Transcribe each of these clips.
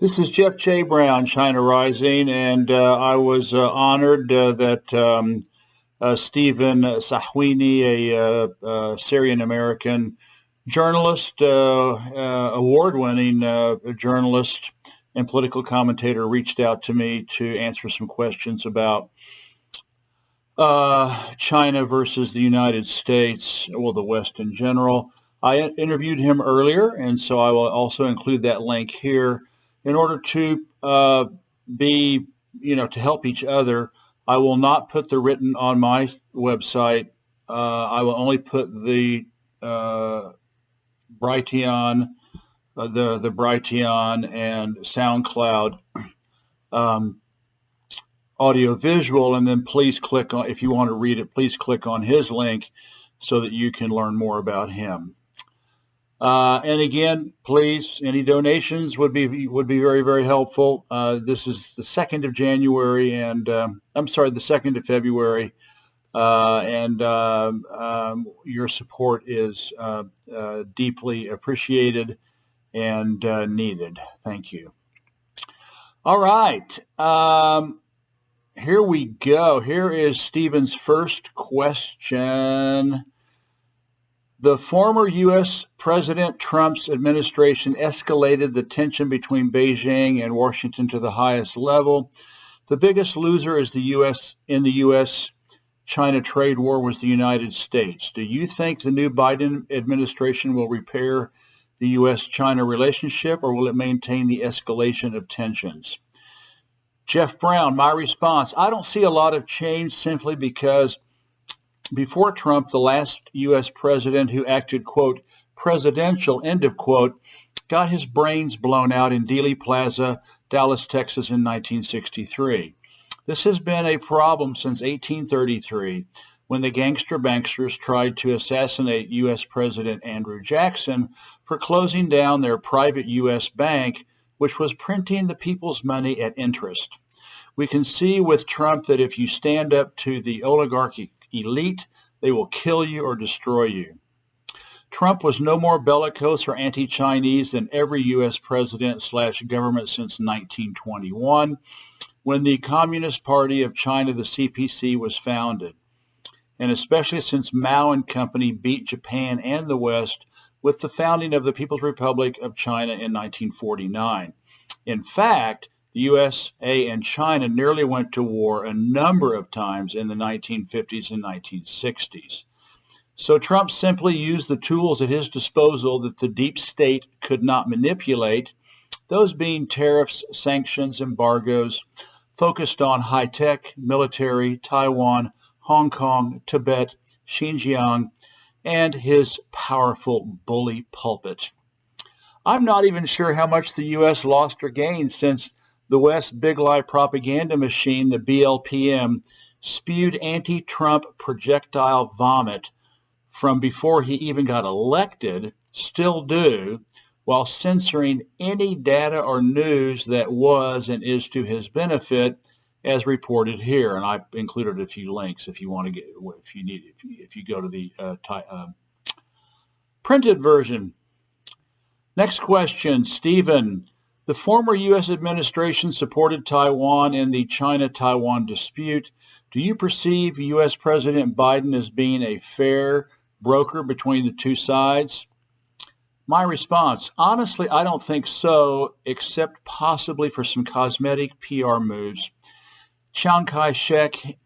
This is Jeff J. Brown, China Rising, and I was honored that Stephen Sahwini, a Syrian-American journalist, award-winning journalist and political commentator, reached out to me to answer some questions about China versus the United States, well, the West in general. I interviewed him earlier, and so I will also include that link here in order to to help each other. I will not put the written on my website. I will only put the Brighteon, the Brighteon and SoundCloud audio visual, and then please click on, if you want to read it, please click on his link so that you can learn more about him. And again, please, any donations would be very, very helpful. This is the 2nd of January, and the 2nd of February, and your support is deeply appreciated and needed. Thank you. All right. Here we go. Here is Stephen's first question. The former U.S. President Trump's administration escalated the tension between Beijing and Washington to the highest level. The biggest loser is the U.S.-China trade war was the United States. Do you think the new Biden administration will repair the U.S.-China relationship, or will it maintain the escalation of tensions? Jeff Brown, my response, I don't see a lot of change simply because before Trump, the last U.S. president who acted, quote, presidential, end of quote, got his brains blown out in Dealey Plaza, Dallas, Texas in 1963. This has been a problem since 1833, when the gangster banksters tried to assassinate U.S. President Andrew Jackson for closing down their private U.S. bank, which was printing the people's money at interest. We can see with Trump that if you stand up to the oligarchic elite, they will kill you or destroy you. Trump was no more bellicose or anti-Chinese than every U.S. president/government since 1921, when the Communist Party of China, the CPC, was founded, and especially since Mao and company beat Japan and the West with the founding of the People's Republic of China in 1949. In fact, the USA and China nearly went to war a number of times in the 1950s and 1960s. So Trump simply used the tools at his disposal that the deep state could not manipulate, those being tariffs, sanctions, embargoes, focused on high-tech, military, Taiwan, Hong Kong, Tibet, Xinjiang, and his powerful bully pulpit. I'm not even sure how much the U.S. lost or gained since the West's big lie propaganda machine, the BLPM, spewed anti-Trump projectile vomit from before he even got elected, still do, while censoring any data or news that was and is to his benefit, as reported here. And I've included a few links if you want to get, if you go to the printed version. Next question, Stephen. The former U.S. administration supported Taiwan in the China-Taiwan dispute. Do you perceive U.S. President Biden as being a fair broker between the two sides? My response, honestly, I don't think so, except possibly for some cosmetic PR moves. Chiang Kai-shek,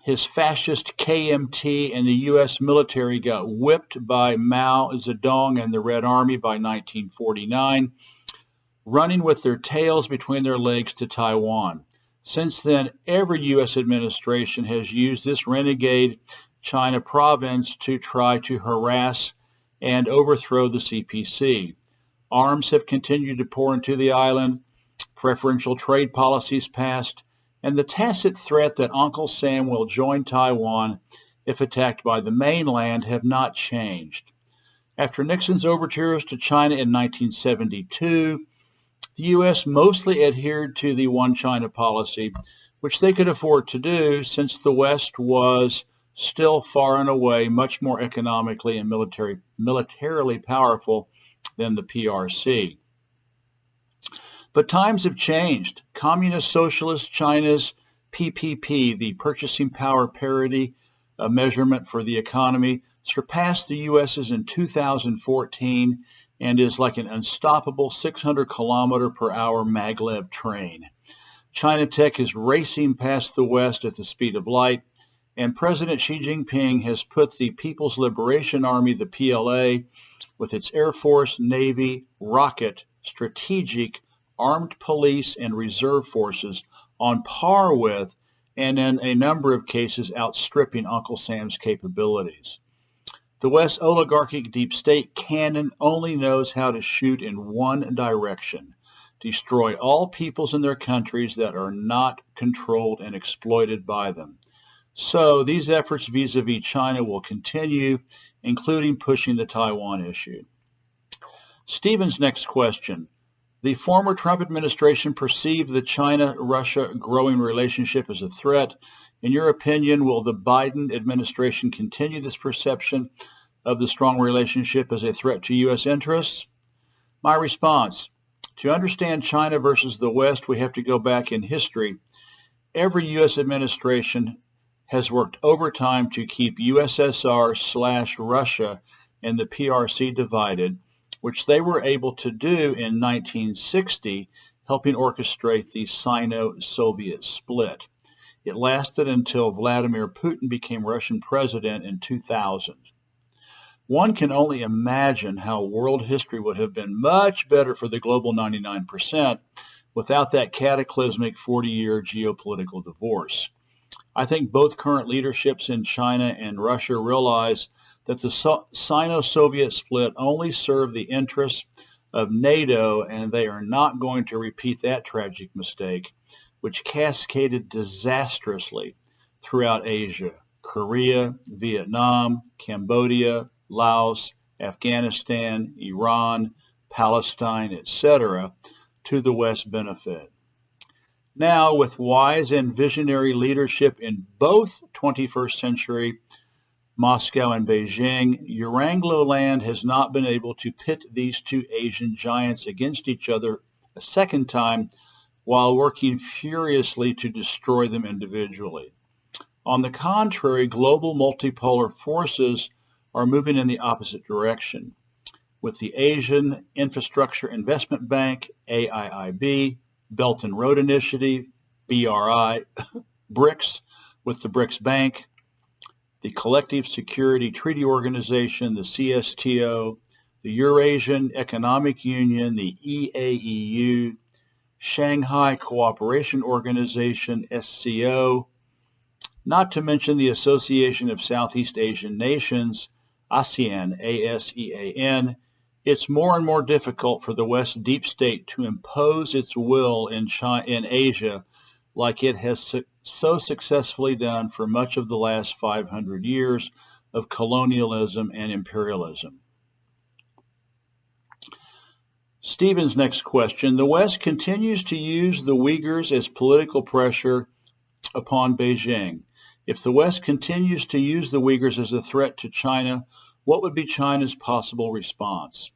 his fascist KMT, and the U.S. military got whipped by Mao Zedong and the Red Army by 1949. Running with their tails between their legs to Taiwan. Since then, every U.S. administration has used this renegade China province to try to harass and overthrow the CPC. Arms have continued to pour into the island, preferential trade policies passed, and the tacit threat that Uncle Sam will join Taiwan if attacked by the mainland have not changed. After Nixon's overtures to China in 1972, the U.S. mostly adhered to the One China policy, which they could afford to do since the West was still far and away much more economically and militarily powerful than the PRC. But times have changed. Communist Socialist China's PPP, the Purchasing Power Parity measurement for the economy, surpassed the U.S.'s in 2014 and is like an unstoppable 600-kilometer-per-hour maglev train. China tech is racing past the West at the speed of light, and President Xi Jinping has put the People's Liberation Army, the PLA, with its Air Force, Navy, rocket, strategic, armed police, and reserve forces on par with, and in a number of cases outstripping Uncle Sam's capabilities. The West's oligarchic deep state cannon only knows how to shoot in one direction: destroy all peoples in their countries that are not controlled and exploited by them. So these efforts vis-a-vis China will continue, including pushing the Taiwan issue. Stephen's next question. The former Trump administration perceived the China-Russia growing relationship as a threat. In your opinion, will the Biden administration continue this perception of the strong relationship as a threat to U.S. interests? My response, to understand China versus the West, we have to go back in history. Every U.S. administration has worked overtime to keep USSR/Russia and the PRC divided, which they were able to do in 1960, helping orchestrate the Sino-Soviet split. It lasted until Vladimir Putin became Russian president in 2000. One can only imagine how world history would have been much better for the global 99% without that cataclysmic 40-year geopolitical divorce. I think both current leaderships in China and Russia realize that the Sino-Soviet split only served the interests of NATO, and they are not going to repeat that tragic mistake, which cascaded disastrously throughout Asia, Korea, Vietnam, Cambodia, Laos, Afghanistan, Iran, Palestine, etc., to the West's benefit. Now, with wise and visionary leadership in both 21st century Moscow and Beijing, Uranglo land has not been able to pit these two Asian giants against each other a second time while working furiously to destroy them individually. On the contrary, global multipolar forces are moving in the opposite direction, with the Asian Infrastructure Investment Bank, AIIB, Belt and Road Initiative, BRI, BRICS, with the BRICS Bank, the Collective Security Treaty Organization, the CSTO, the Eurasian Economic Union, the EAEU, Shanghai Cooperation Organization, SCO, not to mention the Association of Southeast Asian Nations, ASEAN, ASEAN. It's more and more difficult for the West deep state to impose its will in Asia like it has so successfully done for much of the last 500 years of colonialism and imperialism. Stephen's next question. The West continues to use the Uyghurs as political pressure upon Beijing. If the West continues to use the Uyghurs as a threat to China, what would be China's possible response?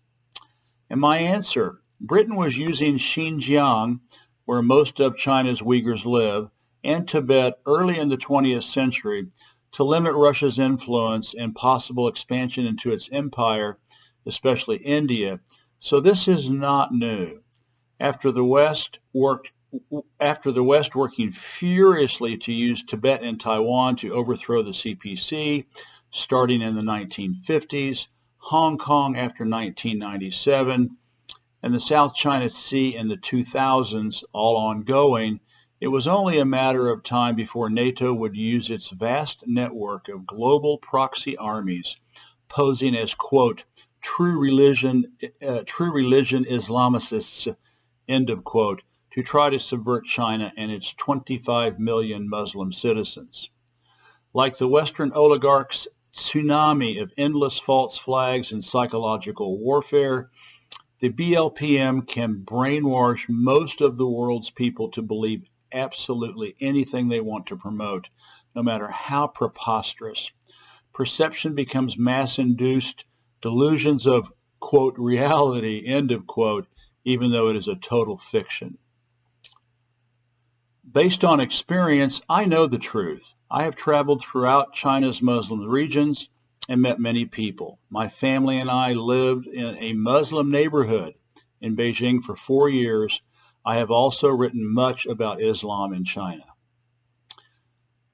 And my answer, Britain was using Xinjiang, where most of China's Uyghurs live, and Tibet early in the 20th century to limit Russia's influence and possible expansion into its empire, especially India. So this is not new. After the West working furiously to use Tibet and Taiwan to overthrow the CPC, starting in the 1950s, Hong Kong after 1997, and the South China Sea in the 2000s, all ongoing, it was only a matter of time before NATO would use its vast network of global proxy armies, posing as, quote, true religion Islamicists, end of quote, to try to subvert China and its 25 million Muslim citizens. Like the Western oligarchs' tsunami of endless false flags and psychological warfare, the BLPM can brainwash most of the world's people to believe absolutely anything they want to promote, no matter how preposterous. Perception becomes mass-induced. Delusions of, quote, reality, end of quote, even though it is a total fiction. Based on experience, I know the truth. I have traveled throughout China's Muslim regions and met many people. My family and I lived in a Muslim neighborhood in Beijing for 4 years. I have also written much about Islam in China.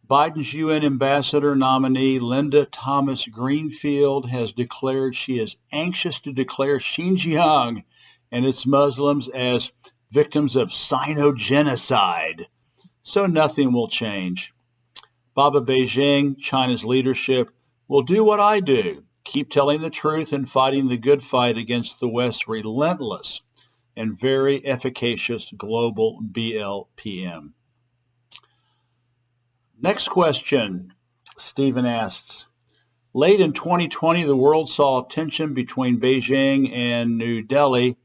Biden's UN ambassador nominee Linda Thomas Greenfield has declared she is anxious to declare Xinjiang and its Muslims as victims of Sino-genocide. So nothing will change. Baba Beijing, China's leadership, will do what I do, keep telling the truth and fighting the good fight against the West's relentless and very efficacious global BLPM. Next question, Stephen asks. Late in 2020, the world saw tension between Beijing and New Delhi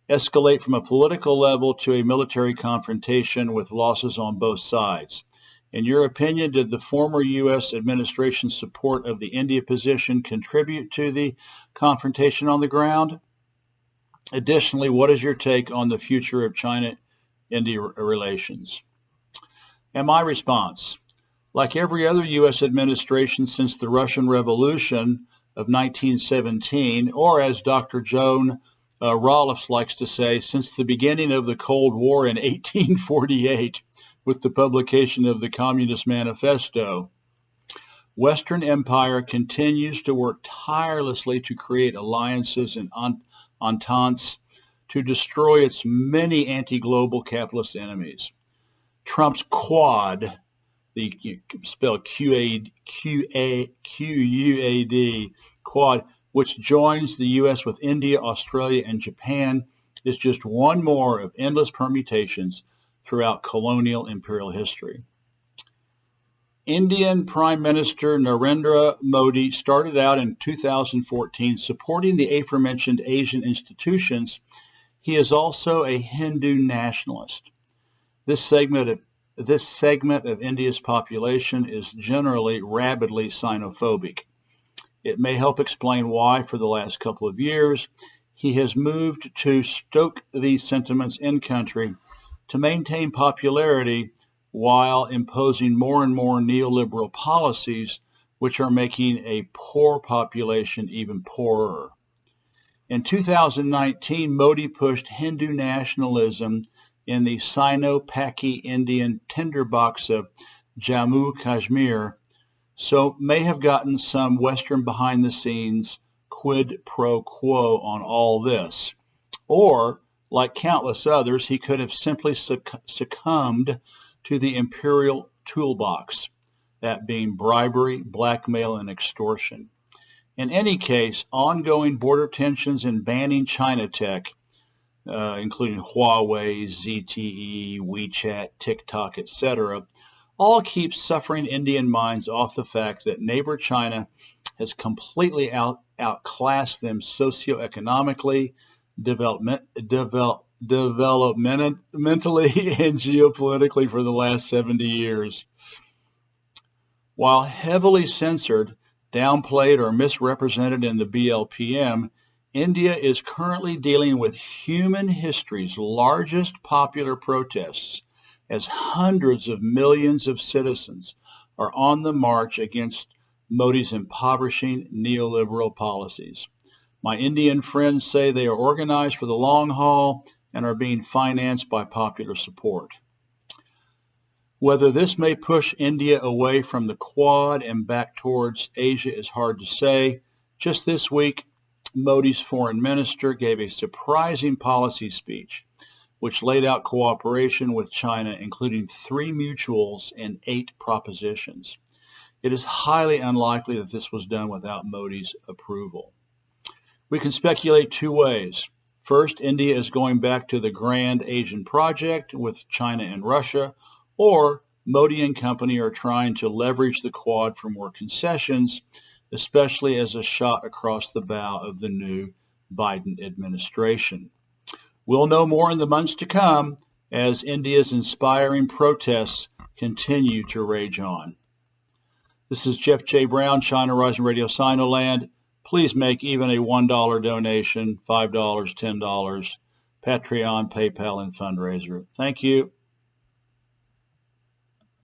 escalate from a political level to a military confrontation with losses on both sides. In your opinion, did the former U.S. administration's support of the India position contribute to the confrontation on the ground? Additionally, what is your take on the future of China-India relations? And my response, like every other U.S. administration since the Russian Revolution of 1917, or as Dr. Joan Rolfes likes to say, since the beginning of the Cold War in 1848 with the publication of the Communist Manifesto, Western Empire continues to work tirelessly to create alliances and ententes to destroy its many anti-global capitalist enemies. Trump's Quad, spelled Q-U-A-D, Quad, which joins the U.S. with India, Australia, and Japan, is just one more of endless permutations throughout colonial imperial history. Indian Prime Minister Narendra Modi started out in 2014 supporting the aforementioned Asian institutions. He is also a Hindu nationalist. This segment of India's population is generally rabidly xenophobic. It may help explain why, for the last couple of years, he has moved to stoke these sentiments in country to maintain popularity while imposing more and more neoliberal policies which are making a poor population even poorer. In 2019, Modi pushed Hindu nationalism in the Sino-Paki Indian tinderbox of Jammu Kashmir, so may have gotten some Western behind-the-scenes quid pro quo on all this. Or, like countless others, he could have simply succumbed to the imperial toolbox, that being bribery, blackmail, and extortion. In any case, ongoing border tensions and banning China tech, including Huawei, ZTE, WeChat, TikTok, etc., all keep suffering Indian minds off the fact that neighbor China has completely outclassed them socioeconomically, developmentally, and geopolitically for the last 70 years. While heavily censored, downplayed, or misrepresented in the BLPM, India is currently dealing with human history's largest popular protests, as hundreds of millions of citizens are on the march against Modi's impoverishing neoliberal policies. My Indian friends say they are organized for the long haul and are being financed by popular support. Whether this may push India away from the Quad and back towards Asia is hard to say. Just this week, Modi's foreign minister gave a surprising policy speech, which laid out cooperation with China, including 3 mutuals and 8 propositions. It is highly unlikely that this was done without Modi's approval. We can speculate 2 ways. First, India is going back to the Grand Asian Project with China and Russia, or Modi and company are trying to leverage the Quad for more concessions, especially as a shot across the bow of the new Biden administration. We'll know more in the months to come as India's inspiring protests continue to rage on. This is Jeff J. Brown, China Rising Radio Sinoland. Please make even a $1 donation, $5, $10, Patreon, PayPal, and fundraiser. Thank you.